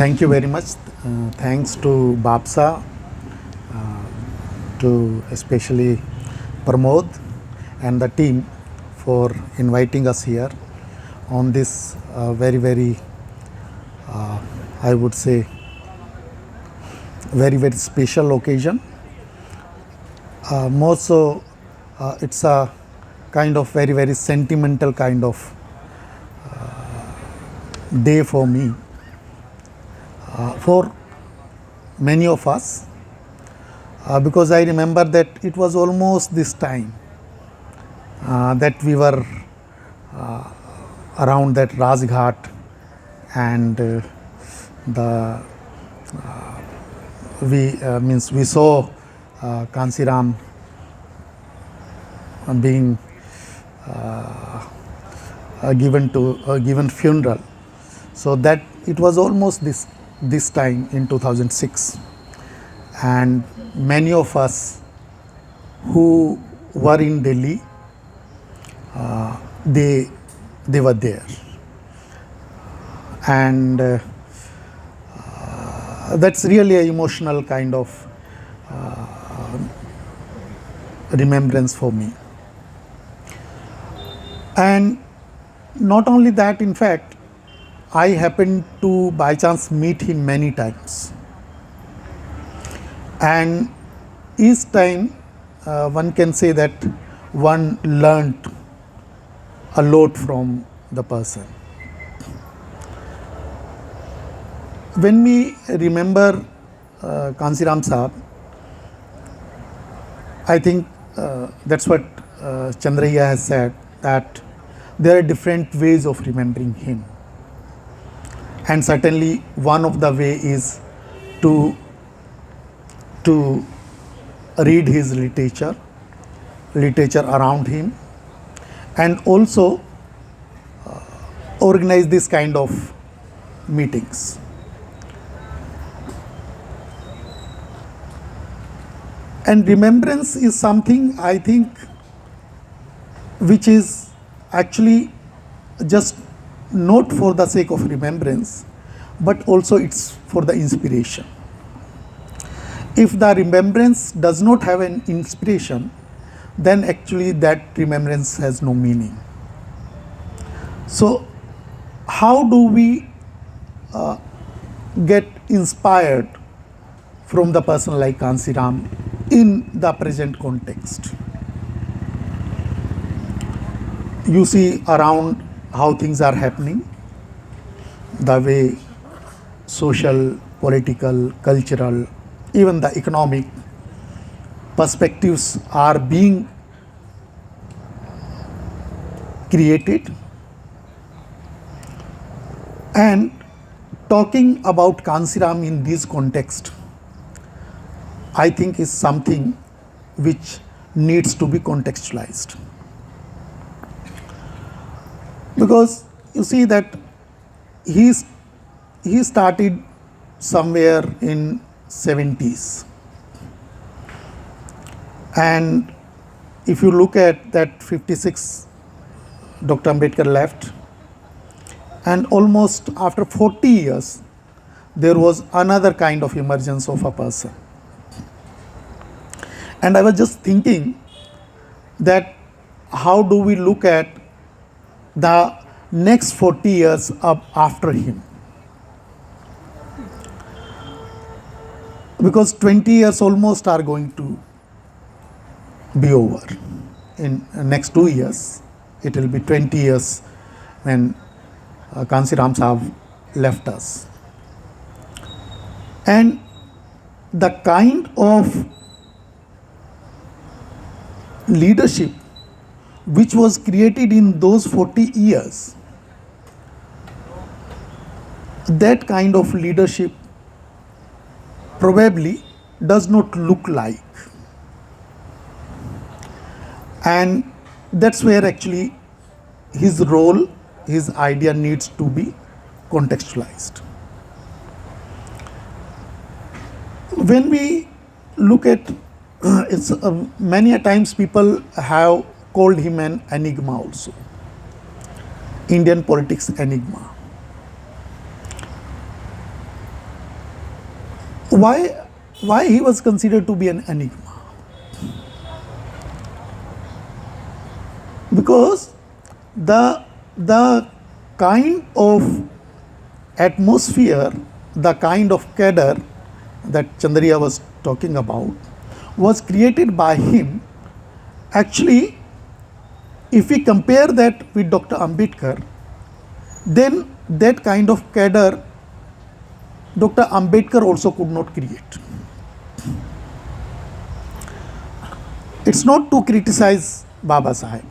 Thank you very much. Thanks to Babsa, to especially Pramod and the team for inviting us here on this very, I would say, very special occasion. More so, it's a kind of very sentimental kind of day for me. For many of us, because I remember that it was almost this time that we were around that Rajghat, and we saw Kanshiram being given funeral. So that it was almost this time in 2006, and many of us who were in Delhi, they were there, and that's really an emotional kind of remembrance for me. And not only that, in fact, I happened to by chance meet him many times, and each time one can say that one learnt a lot from the person. When we remember Kanshiram Sahab, I think that's what Chandraya has said, that there are different ways of remembering him. And certainly one of the way is to read his literature around him, and also organize this kind of meetings. And remembrance is something, I think, which is actually just not for the sake of remembrance, but also it's for the inspiration. If the remembrance does not have an inspiration, then actually that remembrance has no meaning. So how do we get inspired from the person like Kanshiram in the present context? You see around how things are happening, the way social, political, cultural, even the economic perspectives are being created. And talking about Kanshiram in this context, I think is something which needs to be contextualized. Because you see that he started somewhere in 70s, and if you look at that 56, Dr. Ambedkar left, and almost after 40 years there was another kind of emergence of a person. And I was just thinking that how do we look at the next 40 years up after him? Because 20 years almost are going to be over. In next 2 years, it will be 20 years when Kanshiram Sahab left us. And the kind of leadership which was created in those 40 years, that kind of leadership probably does not look like. And that's where actually his role, his idea needs to be contextualized. When we look at it's many a times people have called him an enigma also, Indian politics enigma. why he was considered to be an enigma? Because the kind of atmosphere, the kind of cadre that Chandriya was talking about was created by him. Actually, if we compare that with Dr. Ambedkar, then that kind of cadre Dr. Ambedkar also could not create. It's not to criticize Baba Sahib,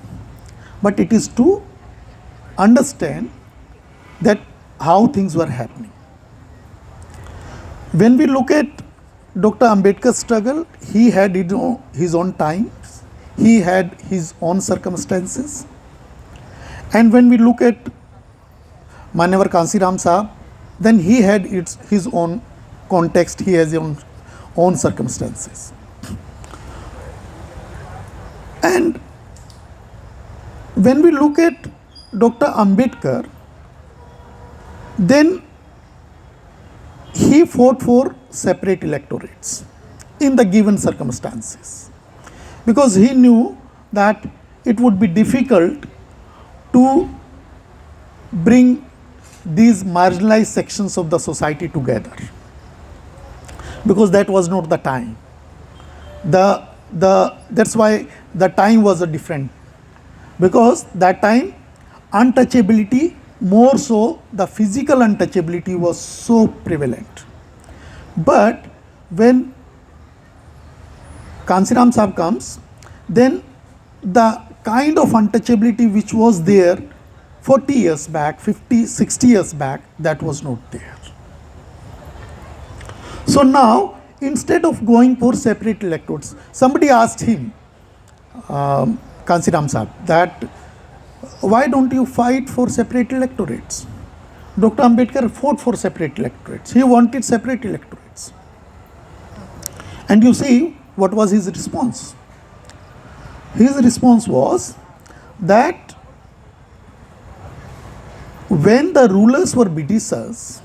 but it is to understand that how things were happening. When we look at Dr. Ambedkar's struggle, he had his own times, he had his own circumstances. And when we look at Manyawar Kanshiram Sahib, then he had his own context, he has his own circumstances. And when we look at Dr. Ambedkar, then he fought for separate electorates in the given circumstances, because he knew that it would be difficult to bring these marginalized sections of the society together, because that was not the time. That's why the time was a different, because that time untouchability, more so the physical untouchability, was so prevalent. But when Kanshiram Sahib comes, then the kind of untouchability which was there 40 years back, 50, 60 years back, that was not there. So now, instead of going for separate electorates, somebody asked him, Kanshiram Sahib, that why don't you fight for separate electorates? Dr. Ambedkar fought for separate electorates. He wanted separate electorates. And you see, what was his response? His response was that when the rulers were Britishers,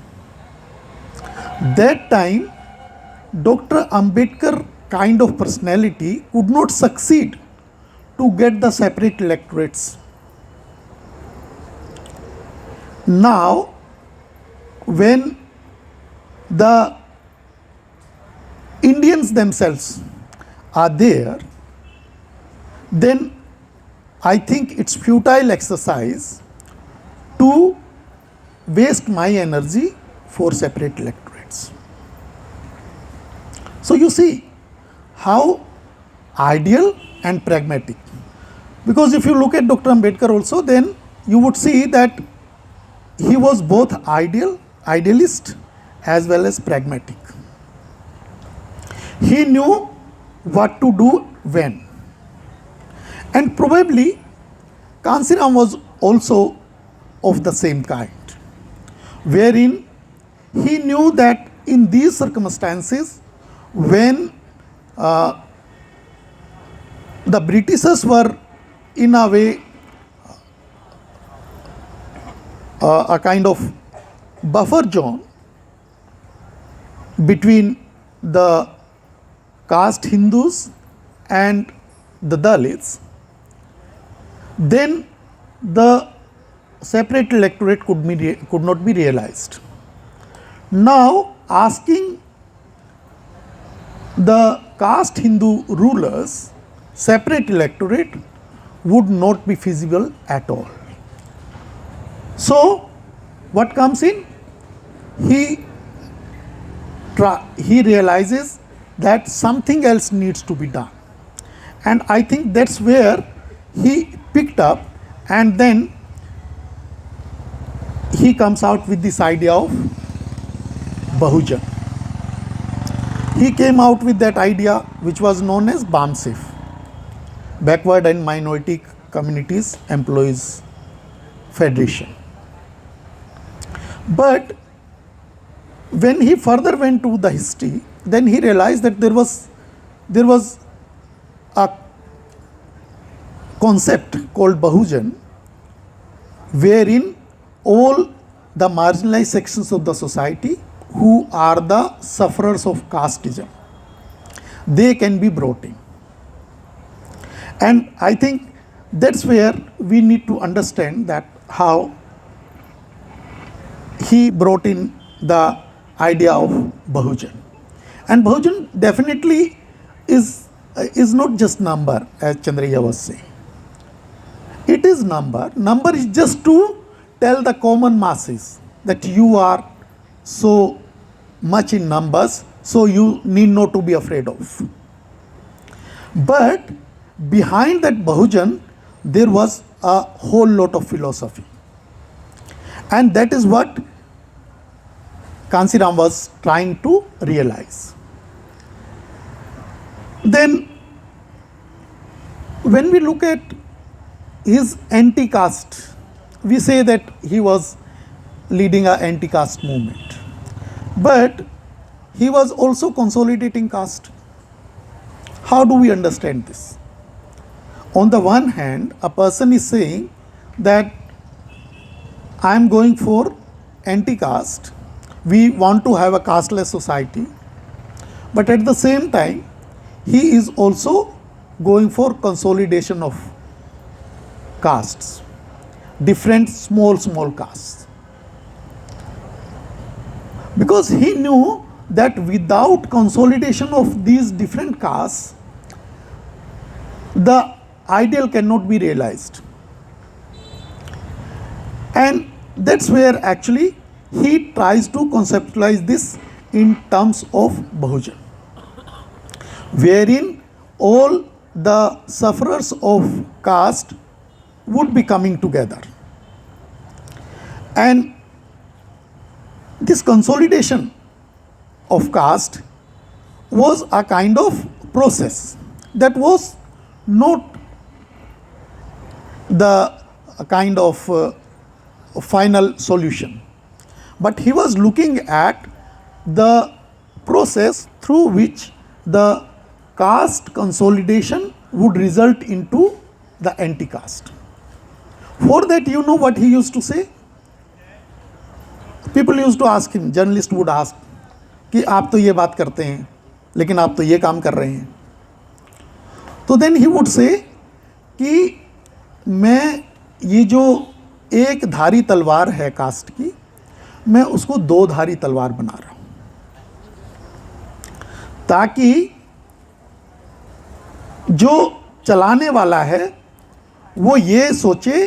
that time Dr. Ambedkar kind of personality could not succeed to get the separate electorates. Now, when the Indians themselves are there, then I think it's futile exercise to waste my energy for separate electorates. So you see how ideal and pragmatic. Because if you look at Dr. Ambedkar also, then you would see that he was both idealist as well as pragmatic. He knew what to do when. And probably Kanshiram was also of the same kind, wherein he knew that in these circumstances, when the Britishers were in a way a kind of buffer zone between the caste Hindus and the Dalits, then the separate electorate could not be realized. Now, asking the caste Hindu rulers separate electorate would not be feasible at all. So, what comes in? He realizes that something else needs to be done. And I think that's where he picked up, and then he comes out with this idea of Bahujan. He came out with that idea which was known as BAMSIF, Backward and Minority Communities Employees Federation. But when he further went to the history, then he realized that there was a concept called Bahujan, wherein all the marginalized sections of the society who are the sufferers of casteism. They can be brought in. And I think that's where we need to understand that how he brought in the idea of Bahujan. And Bahujan definitely is not just number, as Chandraya was saying. It is number. Number is just to tell the common masses that you are so much in numbers, so you need not to be afraid of. But behind that Bahujan, there was a whole lot of philosophy. And that is what Kanshiram was trying to realize. Then, when we look at his anti-caste, we say that he was leading an anti-caste movement. But he was also consolidating caste. How do we understand this? On the one hand, a person is saying that I am going for anti-caste. We want to have a casteless society. But at the same time, he is also going for consolidation of castes, different small castes. Because he knew that without consolidation of these different castes, the ideal cannot be realized. And that's where actually he tries to conceptualize this in terms of Bahujan, wherein all the sufferers of caste would be coming together. And this consolidation of caste was a kind of process that was not the kind of final solution, but he was looking at the process through which the caste consolidation would result into the anti-caste. For that, you know what he used to say? People used to ask him, journalists would ask, कि आप तो ये बात करते हैं, लेकिन आप तो ये काम कर रहे हैं. तो then he would say कि मैं ये जो एक धारी तलवार है कास्ट की, मैं उसको दो धारी तलवार बना रहा हूं, ताकि जो चलाने वाला है वो ये सोचे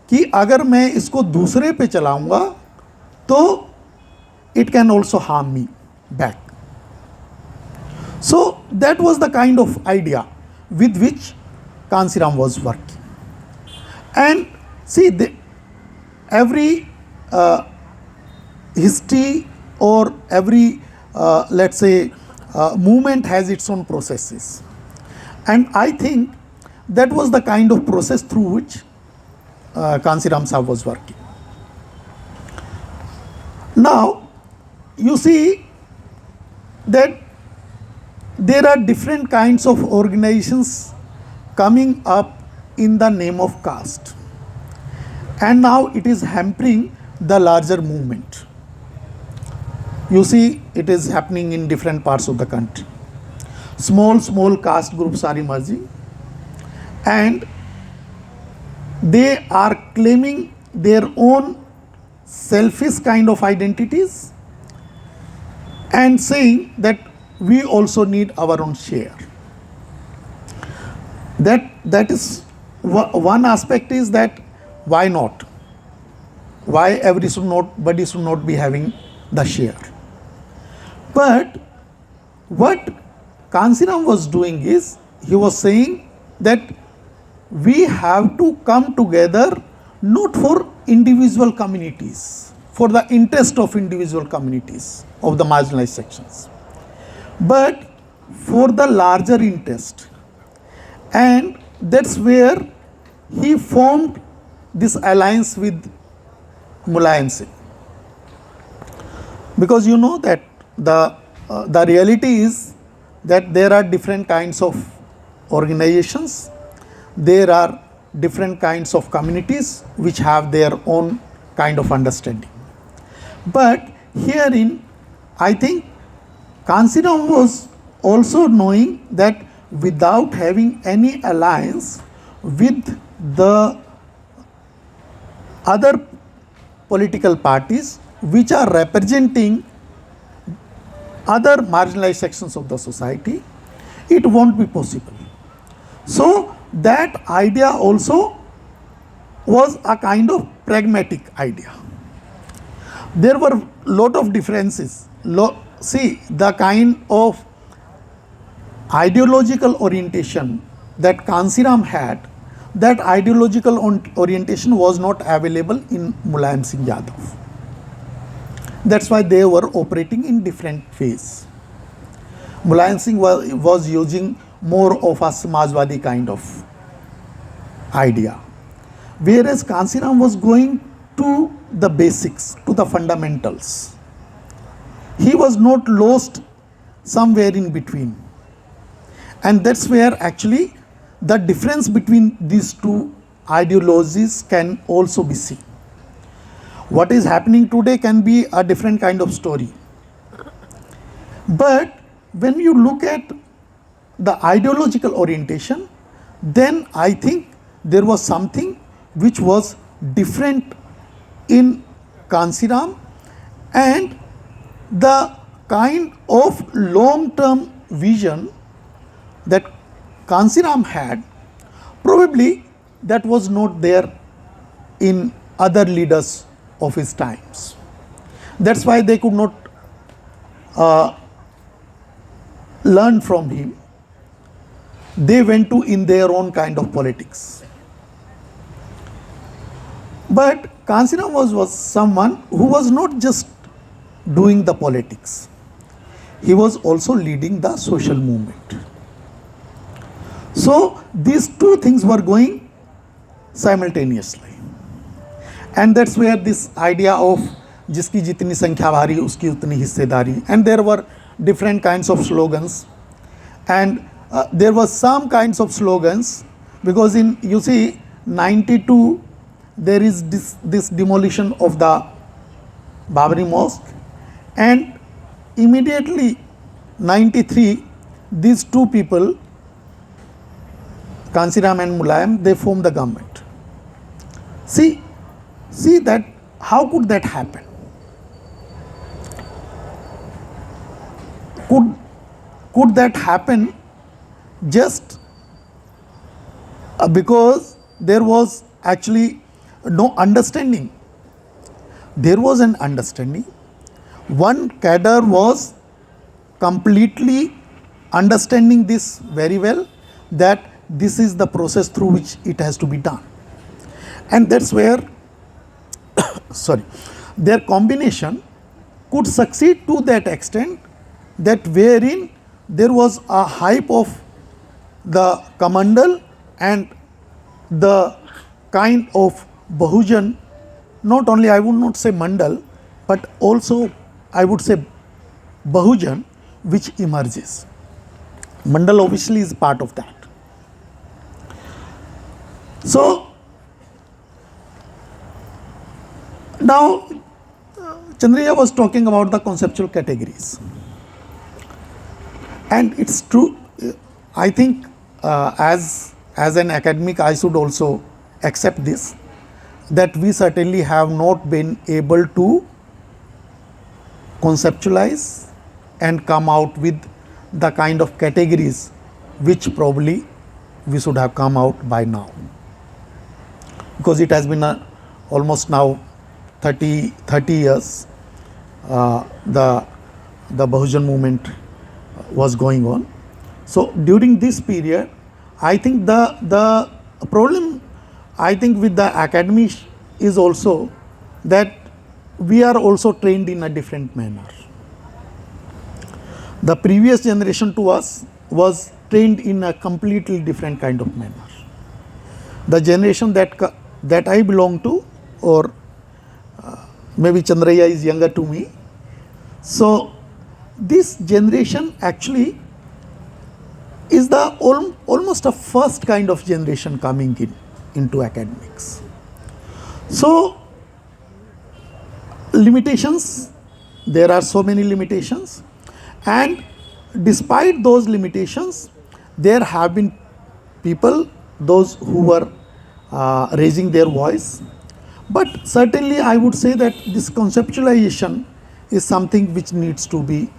कि अगर मैं इसको दूसरे पे चलाऊंगा तो it can also harm me back. So that was the kind of idea with which Kanshiram was working. And see, every history or every let's say movement has its own processes, and I think that was the kind of process through which Kanshiram Sahib was working. Now you see that there are different kinds of organizations coming up in the name of caste, and now it is hampering the larger movement. You see, it is happening in different parts of the country. Small caste groups are emerging, and they are claiming their own selfish kind of identities and saying that we also need our own share. That is one aspect, is that why not? Why everybody should not be having the share? But what Kanshiram was doing is, he was saying that we have to come together not for individual communities, for the interest of individual communities of the marginalized sections, but for the larger interest. And that's where he formed this alliance with Mulayam Singh. Because you know that the reality is that there are different kinds of organizations, there are different kinds of communities which have their own kind of understanding. But herein I think Kanshiram was also knowing that without having any alliance with the other political parties which are representing other marginalized sections of the society, it won't be possible. So that idea also was a kind of pragmatic idea. There were lot of differences. See, the kind of ideological orientation that Kanshiram had, that ideological orientation was not available in Mulayam Singh Yadav. That's why they were operating in different ways. Mulayam Singh was using more of a Samajwadi kind of idea, whereas Kanshiram was going to the basics, to the fundamentals. He was not lost somewhere in between. And that's where actually the difference between these two ideologies can also be seen. What is happening today can be a different kind of story. But when you look at the ideological orientation, then I think there was something which was different in Kanshiram, and the kind of long-term vision that Kanshiram had, probably that was not there in other leaders of his times. That's why they could not learn from him. They went to in their own kind of politics. But Kanshiram was someone who was not just doing the politics. He was also leading the social movement. So these two things were going simultaneously. And that's where this idea of jiski jitni sankhya bhari uski utni hissedari, and there were different kinds of slogans, and there were some kinds of slogans, because in, you see, 92 there is this demolition of the Babri Mosque, and immediately 93 these two people, Kanshiram and Mulayam, they formed the government. See that, how could that happen? Could that happen just because there was actually no understanding? There was an understanding. One cadre was completely understanding this very well, that this is the process through which it has to be done. And that's where their combination could succeed to that extent, that wherein there was a hype of the Kamandal and the kind of Bahujan, not only, I would not say Mandal, but also I would say Bahujan, which emerges. Mandal obviously is part of that. So now Chandriya was talking about the conceptual categories, and it's true. I think as an academic I should also accept this, that we certainly have not been able to conceptualize and come out with the kind of categories which probably we should have come out by now, because it has been almost now 30 years the Bahujan movement was going on. So during this period, I think the problem, I think, with the academy is also that we are also trained in a different manner. The previous generation to us was trained in a completely different kind of manner. The generation that I belong to, or maybe Chandraya is younger to me. So this generation actually is the almost a first kind of generation coming into academics. So limitations there are so many limitations, and despite those limitations, there have been people, those who were raising their voice. But certainly I would say that this conceptualization is something which needs to be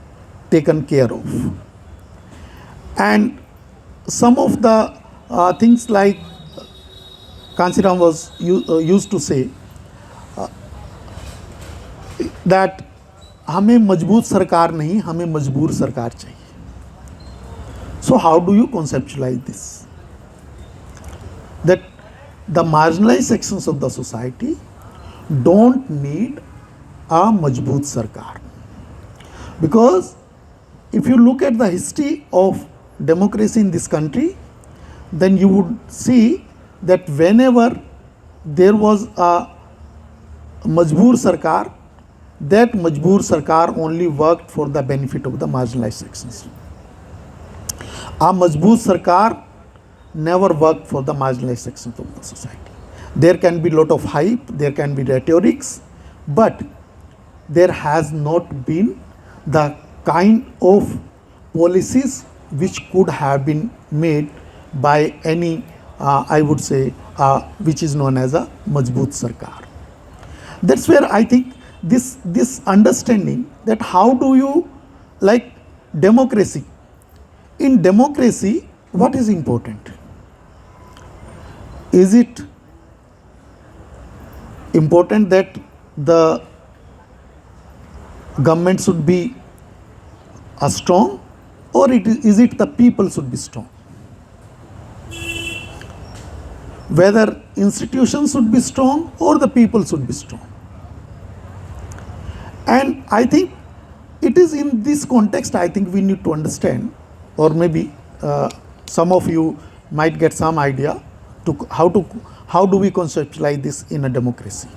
taken care of. And some of the things like Kanshiram was used to say that हमें मजबूत सरकार नहीं, हमें मजबूर सरकार चाहिए. So how do you conceptualize this? That the marginalized sections of the society don't need a majboot sarkar. Because if you look at the history of democracy in this country, then you would see that whenever there was a majboor sarkar, that majboor sarkar only worked for the benefit of the marginalized sections. A majboor sarkar never worked for the marginalized sections of the society. There can be a lot of hype, there can be rhetorics, but there has not been the kind of policies which could have been made by any, I would say, which is known as a majboot sarkar. That's where I think this understanding that how do you, like democracy. In democracy, what is important? Is it important that the government should be strong, or is it the people should be strong? Whether institutions should be strong or the people should be strong. And I think it is in this context I think we need to understand, or maybe some of you might get some idea to how do we conceptualize this in a democracy.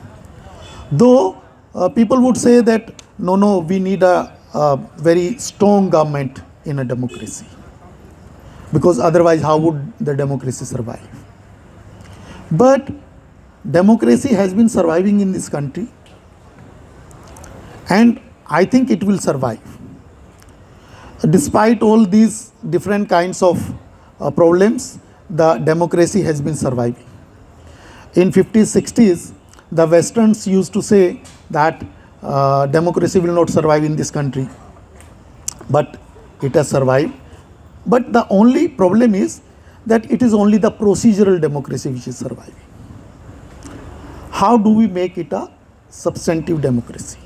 Though people would say that no, we need a very strong government in a democracy, because otherwise how would the democracy survive? But democracy has been surviving in this country, and I think it will survive. Despite all these different kinds of problems, the democracy has been surviving. In 50s, 60s, the Westerns used to say that democracy will not survive in this country, but it has survived. But the only problem is that it is only the procedural democracy which is surviving. How do we make it a substantive democracy?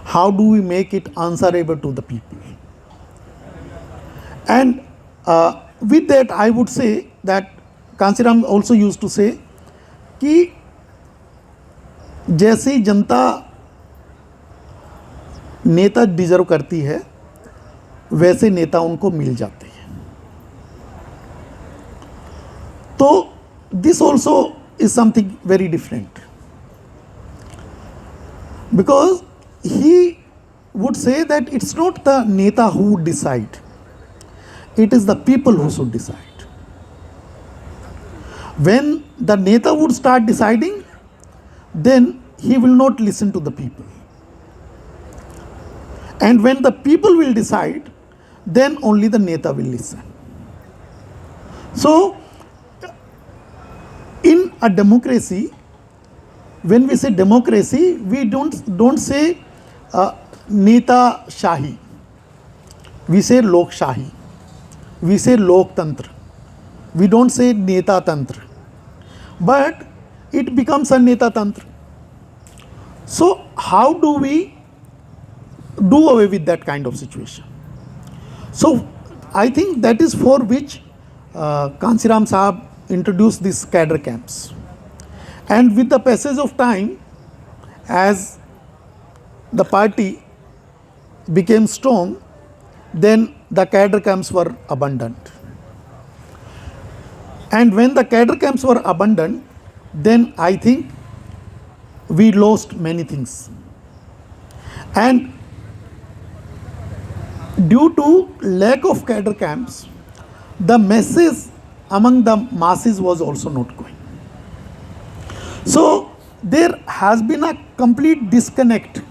How do we make it answerable to the people? And with that, I would say that Kanshiram also used to say कि जैसी जनता नेता deserve करती है वैसे नेता उनको मिल जाते हैं. तो this also is something very different, because he would say that it's not the neta who would decide, it is the people who should decide. When the neta would start deciding, then he will not listen to the people. And when the people will decide, then only the neta will listen. So, in a democracy, when we say democracy, we don't say neta shahi. We say lok shahi. We say lok tantra. We don't say neta tantra. But it becomes a neta tantra. So how do we do away with that kind of situation? So I think that is for which Kanshiram Sahab introduced these cadre camps. And with the passage of time, as the party became strong, then the cadre camps were abandoned. And when the cadre camps were abandoned, then I think we lost many things. And due to lack of cadre camps, the message among the masses was also not going. So there has been a complete disconnect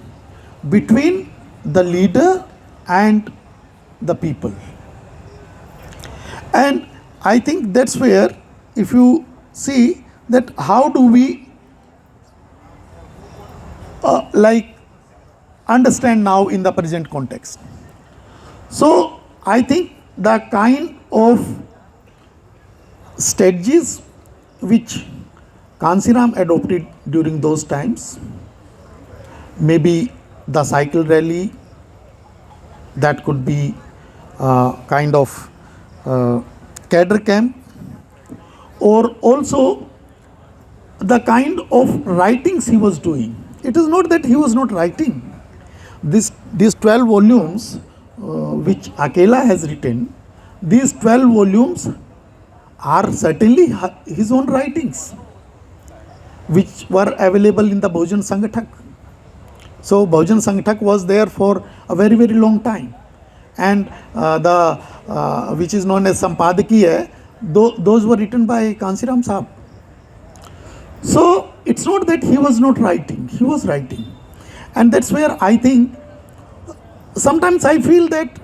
between the leader and the people. And I think that's where, if you see that, how do we understand now in the present context. So I think the kind of strategies which Kanshiram adopted during those times, maybe the cycle rally, that could be kind of cadre camp, or also the kind of writings he was doing. It is not that he was not writing. These 12 volumes which Akela has written, these 12 volumes are certainly his own writings, which were available in the Bahujan Sangathak. So Bahujan Sangathak was there for a very, very long time. And which is known as Sampadakiya, those were written by Kanshiram Sahab. So it's not that he was not writing, he was writing. And that's where I think, sometimes I feel that,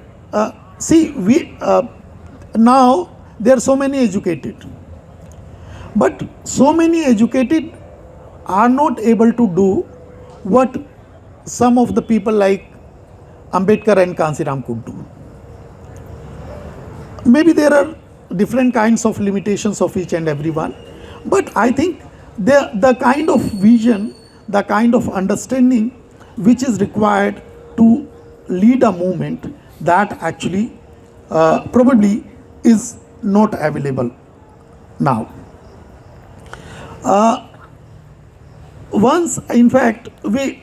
now there are so many educated, but so many educated are not able to do what some of the people like Ambedkar and Kanshiram could do. Maybe there are different kinds of limitations of each and everyone, but I think the kind of vision, the kind of understanding which is required to lead a movement, that actually probably is not available now. Once, in fact, we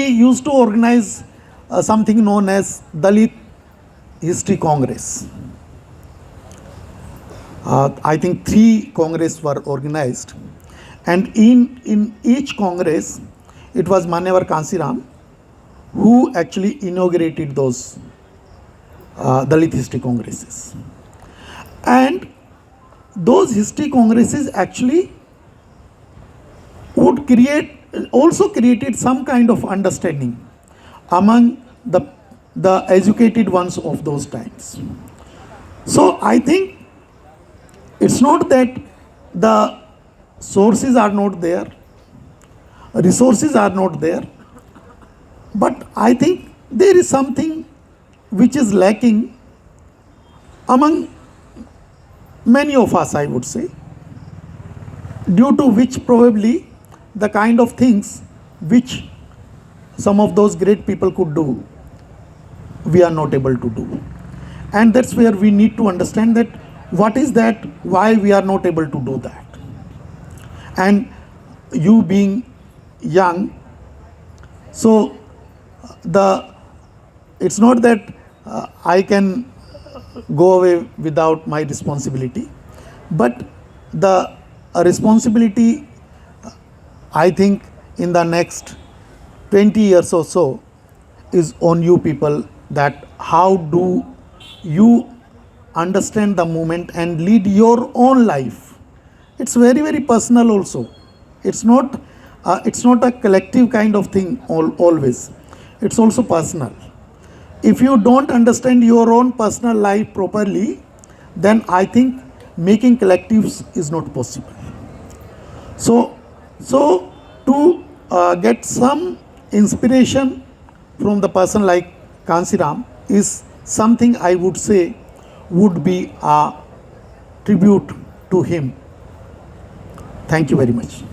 used to organize something known as Dalit History Congress. I think 3 Congress were organized, and in each Congress, it was Manyawar Kanshiram who actually inaugurated those Dalit History Congresses. And those history congresses actually would created some kind of understanding among the educated ones of those times. So I think it's not that the sources are not there, resources are not there, but I think there is something which is lacking among many of us, I would say, due to which probably the kind of things which some of those great people could do, we are not able to do. And that's where we need to understand that what is that, why we are not able to do that. And you being young, so it's not that I can go away without my responsibility, but the responsibility, I think, in the next 20 years or so is on you people, that how do you understand the movement and lead your own life. It's very, very personal also. It's not a collective kind of thing always. It's also personal. If you don't understand your own personal life properly, then I think making collectives is not possible. So to get some inspiration from the person like Kanshiram is something I would say would be a tribute to him. Thank you very much.